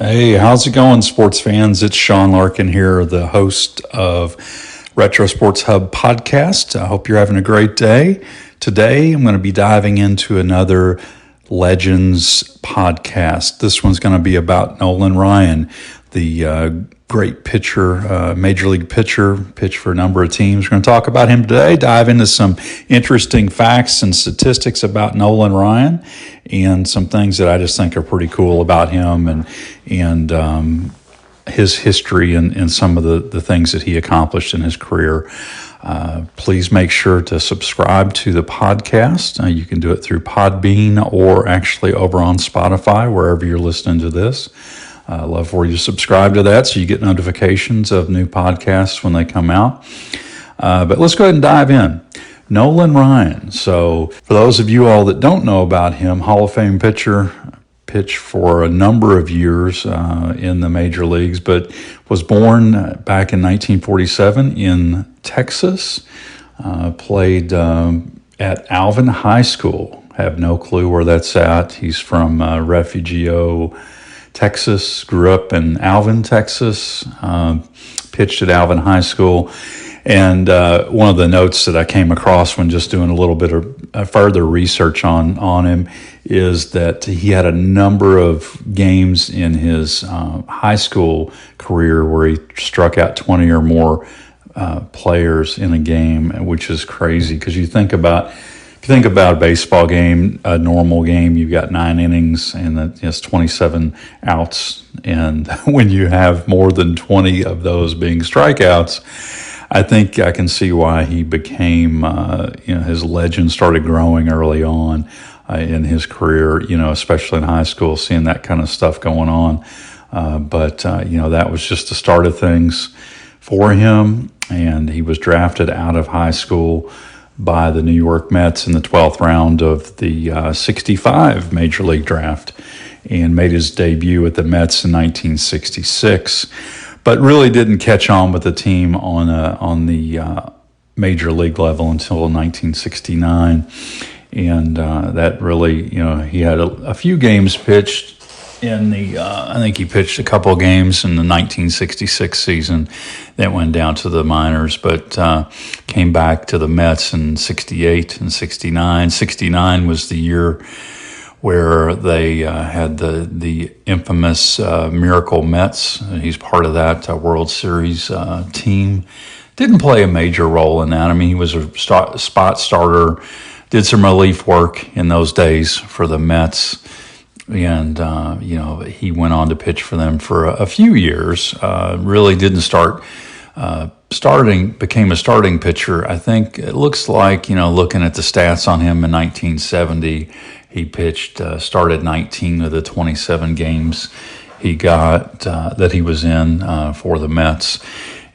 Hey, how's it going, sports fans? It's Sean Larkin here, the host of Retro Sports Hub podcast. I hope you're having a great day. Today, I'm going to be diving into another Legends podcast. This one's going to be about Nolan Ryan, the great pitcher, major league pitcher, pitched for a number of teams. We're going to talk about him today, dive into some interesting facts and statistics about Nolan Ryan, and some things that I just think are pretty cool about him and his history and some of the things that he accomplished in his career. Please make sure to subscribe to the podcast. You can do it through Podbean or actually over on Spotify, wherever you're listening to this. I love for you to subscribe to that so you get notifications of new podcasts when they come out. But let's go ahead and dive in. Nolan Ryan. So for those of you all that don't know about him, Hall of Fame pitcher, pitched for a number of years in the major leagues, but was born back in 1947 in Texas, played at Alvin High School. Have no clue where that's at. He's from Refugio, Texas, grew up in Alvin, Texas, pitched at Alvin High School. And one of the notes that I came across when just doing a little bit of further research on him is that he had a number of games in his high school career where he struck out 20 or more players in a game, which is crazy because if you think about a baseball game, a normal game, you've got 9 innings and it's 27 outs. And when you have more than 20 of those being strikeouts, I think I can see why he became, his legend started growing early on in his career, especially in high school, seeing that kind of stuff going on. But that was just the start of things for him. And he was drafted out of high school by the New York Mets in the 12th round of the 65 Major League Draft and made his debut at the Mets in 1966, but really didn't catch on with the team on the Major League level until 1969. And that really, he had a few games pitched in I think he pitched a couple of games in the 1966 season that went down to the minors, but came back to the Mets in 68 and 69. 69 was the year where they had the infamous Miracle Mets. He's part of that World Series team. Didn't play a major role in that. I mean, he was a spot starter, did some relief work in those days for the Mets. And, he went on to pitch for them for a few years. Really didn't became a starting pitcher. I think it looks like, looking at the stats on him in 1970, he pitched, started 19 of the 27 games he got, that he was in for the Mets.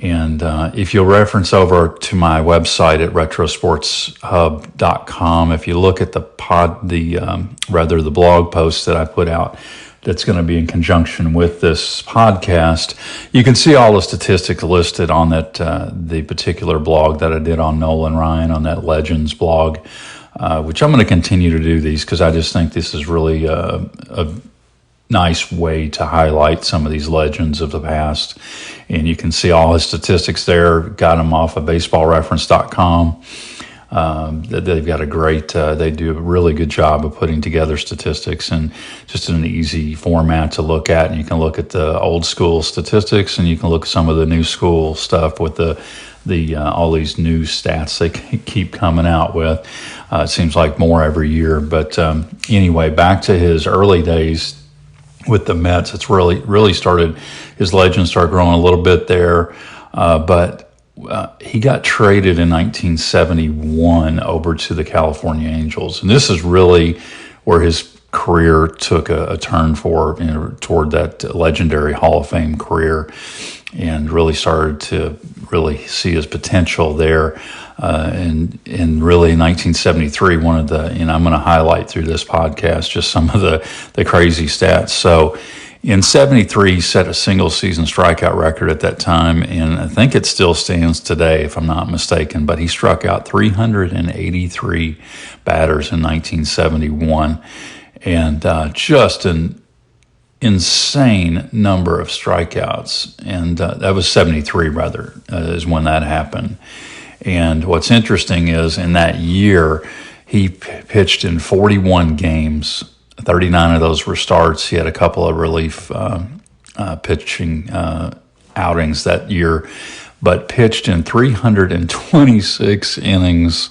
And if you'll reference over to my website at retrosportshub.com, if you look at the blog post that I put out that's going to be in conjunction with this podcast, you can see all the statistics listed on that the particular blog that I did on Nolan Ryan, on that Legends blog, which I'm going to continue to do these because I just think this is really a nice way to highlight some of these legends of the past. And you can see all his statistics there. Got them off of baseballreference.com. They've got a great, they do a really good job of putting together statistics and just in an easy format to look at. And you can look at the old school statistics and you can look at some of the new school stuff with the all these new stats they keep coming out with. It seems like more every year. But anyway, back to his early days with the Mets. It's really started, his legend started growing a little bit there, but he got traded in 1971 over to the California Angels. And this is really where his career took a turn toward that legendary Hall of Fame career, and really started to really see his potential there. And really in 1973, one of the, I'm going to highlight through this podcast just some of the crazy stats. So in 73, he set a single season strikeout record at that time, and I think it still stands today, if I'm not mistaken, but he struck out 383 batters in 1971, and just an insane number of strikeouts, and that was 73 rather, is when that happened. And what's interesting is in that year, he pitched in 41 games. 39 of those were starts. He had a couple of relief pitching outings that year, but pitched in 326 innings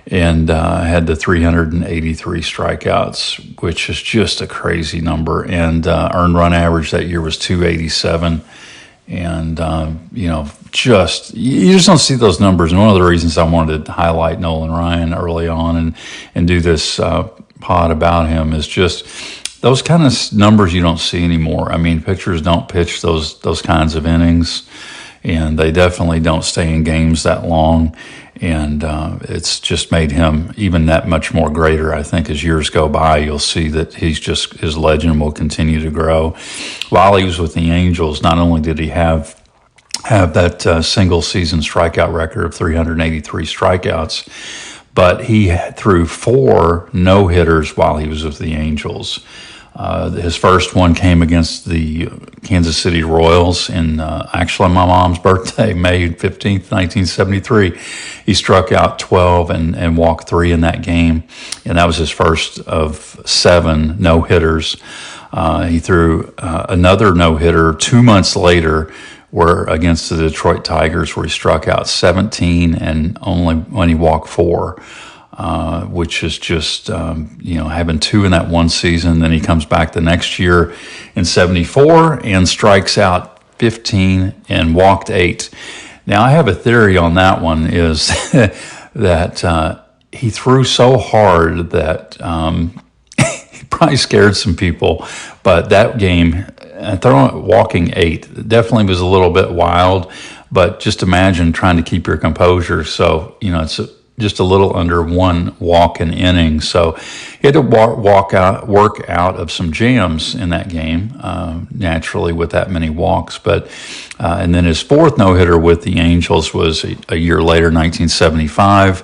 and had the 383 strikeouts, which is just a crazy number. And earned run average that year was 287. And, you just don't see those numbers. And one of the reasons I wanted to highlight Nolan Ryan early on and do this pod about him is just those kind of numbers you don't see anymore. I mean, pitchers don't pitch those kinds of innings, and they definitely don't stay in games that long. And it's just made him even that much more greater. I think as years go by, you'll see that his legend will continue to grow. While he was with the Angels, not only did he have that single season strikeout record of 383 strikeouts, but he threw 4 no-hitters while he was with the Angels. His first one came against the Kansas City Royals in actually my mom's birthday, May 15th, 1973. He struck out 12 and walked 3 in that game, and that was his first of 7 no-hitters. He threw another no-hitter 2 months later were against the Detroit Tigers, where he struck out 17 and only when he walked 4. Which is just, having 2 in that one season. Then he comes back the next year in 74 and strikes out 15 and walked 8. Now, I have a theory on that one is that he threw so hard that he probably scared some people. But that game, walking 8, definitely was a little bit wild. But just imagine trying to keep your composure. So, it's just a little under 1 walk an inning. So he had to work out of some jams in that game, naturally with that many walks. But and then his 4th no-hitter with the Angels was a year later, 1975,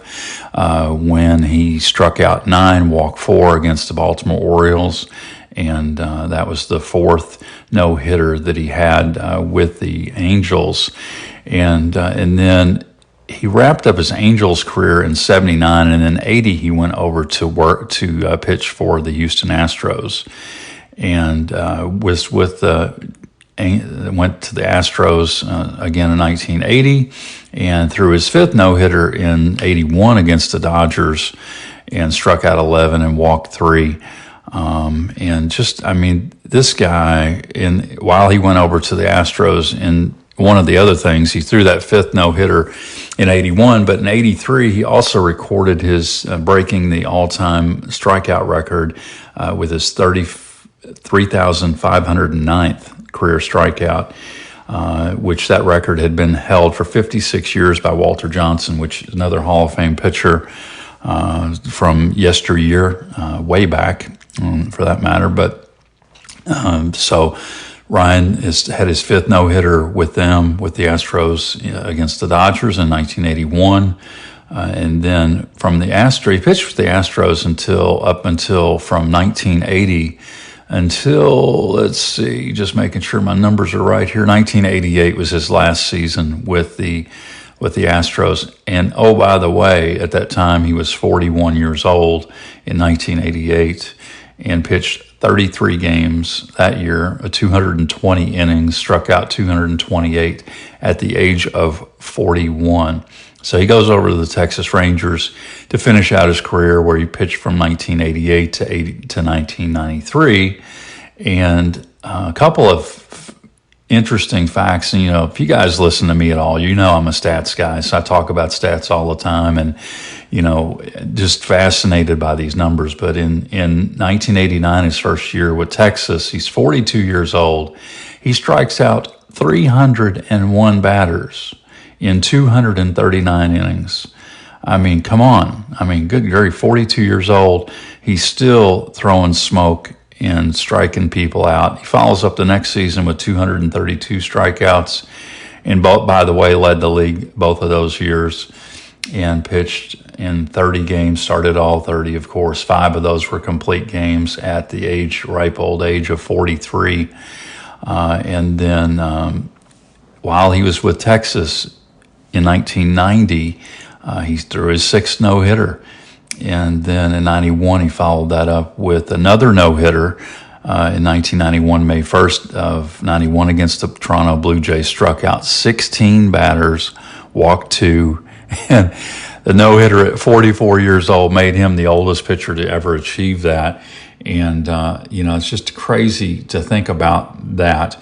when he struck out 9, walked 4 against the Baltimore Orioles. And that was the 4th no-hitter that he had with the Angels. And then he wrapped up his Angels career in 79, and in 80 he went over to pitch for the Houston Astros, and went to the Astros again in 1980, and threw his 5th no-hitter in 81 against the Dodgers, and struck out 11 and walked 3. And just, this guy, while he went over to the Astros, and one of the other things, he threw that 5th no-hitter in 81, but in 83, he also recorded his breaking the all-time strikeout record with his 3,509th career strikeout, which that record had been held for 56 years by Walter Johnson, which is another Hall of Fame pitcher from yesteryear, way back, for that matter. But so Ryan had his 5th no-hitter with the Astros against the Dodgers in 1981. And then from the Astros, he pitched with the Astros up until from 1980 until, let's see, just making sure my numbers are right here, 1988 was his last season with the Astros. And oh, by the way, at that time he was 41 years old in 1988 and pitched 33 games that year, 220 innings, struck out 228 at the age of 41. So he goes over to the Texas Rangers to finish out his career, where he pitched from 1988 to 1993. And a couple of interesting facts, and if you guys listen to me at all, I'm a stats guy, so I talk about stats all the time, and just fascinated by these numbers. But in 1989, his first year with Texas, he's 42 years old. He strikes out 301 batters in 239 innings. Come on. Good grief, 42 years old. He's still throwing smoke and striking people out. He follows up the next season with 232 strikeouts, and by the way, led the league both of those years. and pitched in 30 games, started all 30, of course. 5 of those were complete games at the ripe old age of 43. And then while he was with Texas in 1990, he threw his 6th no-hitter. And then in 91, he followed that up with another no-hitter in 1991, May 1st of 91 against the Toronto Blue Jays. Struck out 16 batters, walked 2, and the no-hitter at 44 years old made him the oldest pitcher to ever achieve that. And, it's just crazy to think about that,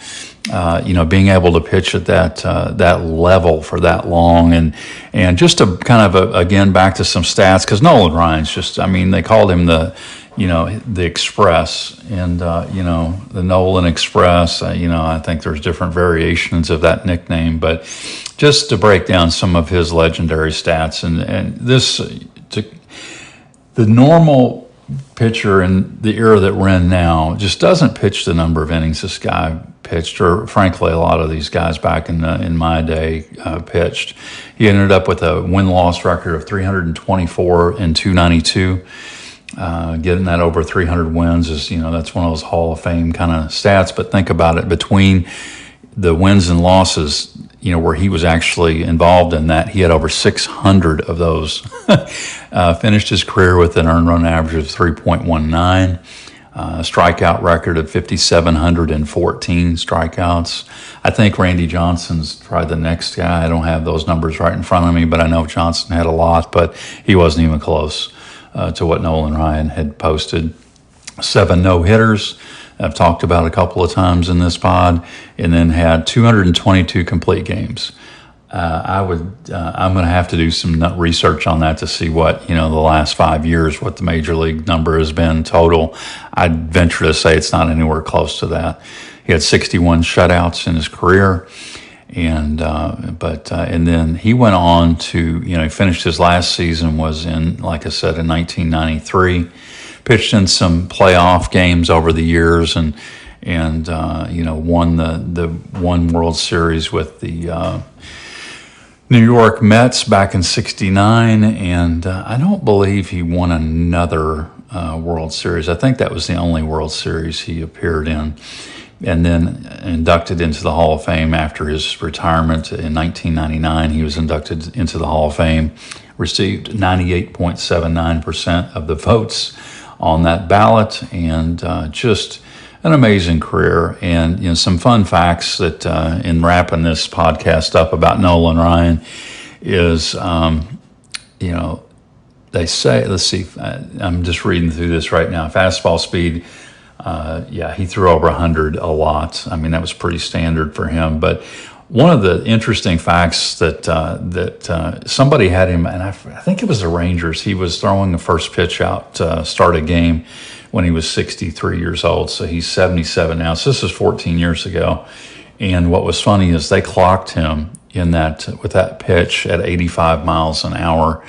being able to pitch at that level for that long. And just to kind of, again, back to some stats, because Nolan Ryan's just, they called him the Express, and, the Nolan Express. I think there's different variations of that nickname, but just to break down some of his legendary stats, and this, the normal pitcher in the era that we're in now just doesn't pitch the number of innings this guy pitched, or frankly, a lot of these guys back in my day pitched. He ended up with a win-loss record of 324 and 292. Getting that over 300 wins is, that's one of those Hall of Fame kind of stats. But think about it, between the wins and losses, where he was actually involved in that, he had over 600 of those. Finished his career with an earned run average of 3.19, strikeout record of 5,714 strikeouts. I think Randy Johnson's probably the next guy. I don't have those numbers right in front of me, but I know Johnson had a lot, but he wasn't even close to what Nolan Ryan had posted. 7 no-hitters, I've talked about a couple of times in this pod, and then had 222 complete games. I'm going to have to do some research on that to see what, the last 5 years, what the major league number has been total. I'd venture to say it's not anywhere close to that. He had 61 shutouts in his career. And then he went on to, he finished his last season was in, like I said, in 1993, pitched in some playoff games over the years, and won the one World Series with the New York Mets back in '69, and I don't believe he won another World Series. I think that was the only World Series he appeared in. And then inducted into the Hall of Fame after his retirement in 1999. He was inducted into the Hall of Fame, received 98.79% of the votes on that ballot, and just an amazing career. And some fun facts that in wrapping this podcast up about Nolan Ryan is, they say, let's see, I'm just reading through this right now, fastball speed. He threw over 100 a lot. That was pretty standard for him. But one of the interesting facts that somebody had him, and I think it was the Rangers, he was throwing the first pitch out to start a game when he was 63 years old. So he's 77 now. So this is 14 years ago. And what was funny is they clocked him with that pitch at 85 miles an hour.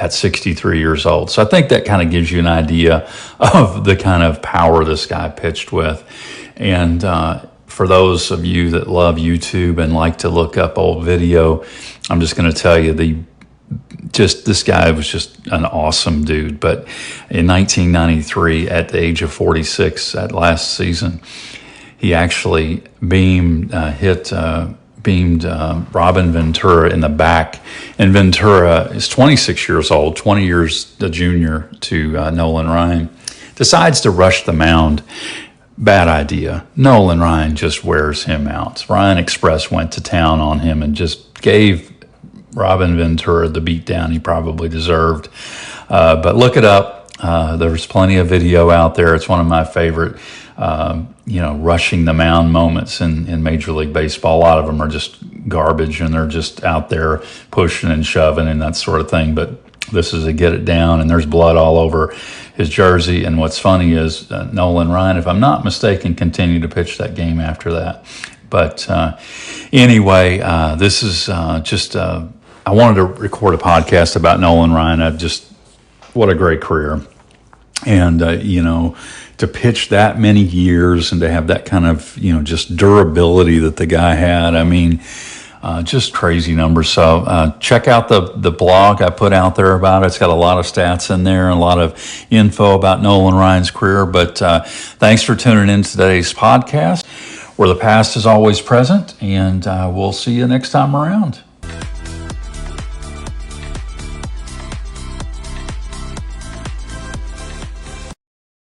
At 63 years old. So I think that kind of gives you an idea of the kind of power this guy pitched with. And for those of you that love YouTube and like to look up old video, I'm just going to tell you this guy was just an awesome dude. But in 1993, at the age of 46, that last season, he actually beamed Robin Ventura in the back. And Ventura is 26 years old, 20 years the junior to Nolan Ryan. Decides to rush the mound. Bad idea. Nolan Ryan just wears him out. Ryan Express went to town on him and just gave Robin Ventura the beatdown he probably deserved. But look it up. There's plenty of video out there. It's one of my favorite rushing the mound moments in Major League Baseball. A lot of them are just garbage, and they're just out there pushing and shoving and that sort of thing. But this is a get it down, and there's blood all over his jersey. And what's funny is Nolan Ryan, if I'm not mistaken, continued to pitch that game after that. But anyway, this is just, I wanted to record a podcast about Nolan Ryan. What a great career. And, to pitch that many years and to have that kind of, just durability that the guy had. Just crazy numbers. So check out the blog I put out there about it. It's got a lot of stats in there and a lot of info about Nolan Ryan's career. But thanks for tuning in to today's podcast, where the past is always present, and we'll see you next time around.